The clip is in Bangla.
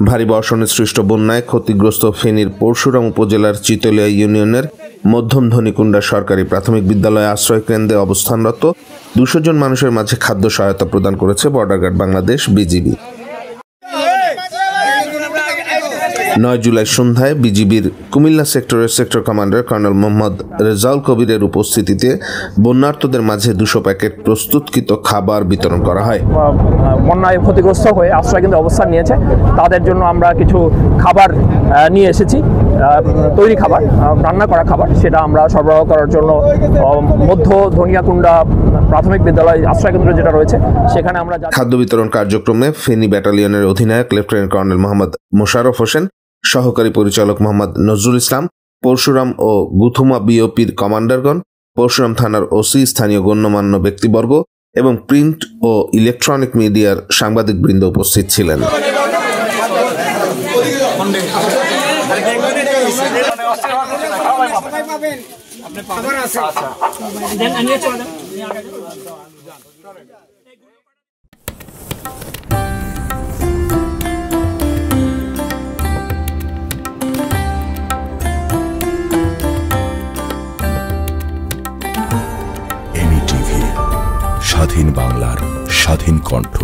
ভারী বর্ষণে সৃষ্ট বন্যায় ক্ষতিগ্রস্ত ফেনীর পরশুরাম উপজেলার চিতলিয়া ইউনিয়নের মধ্যম ধনীকুণ্ডা সরকারি প্রাথমিক বিদ্যালয়ে আশ্রয় কেন্দ্রে অবস্থানরত 200 জন মানুষের মাঝে খাদ্য সহায়তা প্রদান করেছে বর্ডার গার্ড বাংলাদেশ বিজিবি। 9 জুলাই সন্ধ্যায় বিজিবির কুমিল্লা সেক্টরের sector commander colonel Mohammad Rezaul কবিরের উপস্থিতিতে বন্যার্তদের মাঝে 200 প্যাকেট প্রস্তুতকৃত খাবার বিতরণ করা হয়। বন্যায় ক্ষতিগ্রস্ত হয়ে আশ্রয় কেন্দ্রে অবস্থান নিয়েছে তাদের জন্য আমরা কিছু খাবার নিয়ে এসেছি, তৈরি খাবার, রান্না করা খাবার, সেটা আমরা সরবরাহ করার জন্য মধ্য ধনিয়াকুণ্ডা প্রাথমিক বিদ্যালয় আশ্রয় কেন্দ্র যেটা রয়েছে সেখানে আমরা খাদ্য বিতরণ কার্যক্রমে ফেনী ব্যাটালিয়নের অধিনায়ক লেফটেন্যান্ট কর্নেল মোহাম্মদ মোশাররফ হোসেন, সহকারী পরিচালক মোহাম্মদ নজরুল ইসলাম, পরশুরাম ও গুথুমা বিওপির কমান্ডারগণ, পরশুরাম থানার ওসি, স্থানীয় গণ্যমান্য ব্যক্তিবর্গ এবং প্রিন্ট ও ইলেকট্রনিক মিডিয়ার সাংবাদিকবৃন্দ উপস্থিত ছিলেন। স্বাধীন বাংলার স্বাধীন কণ্ঠ।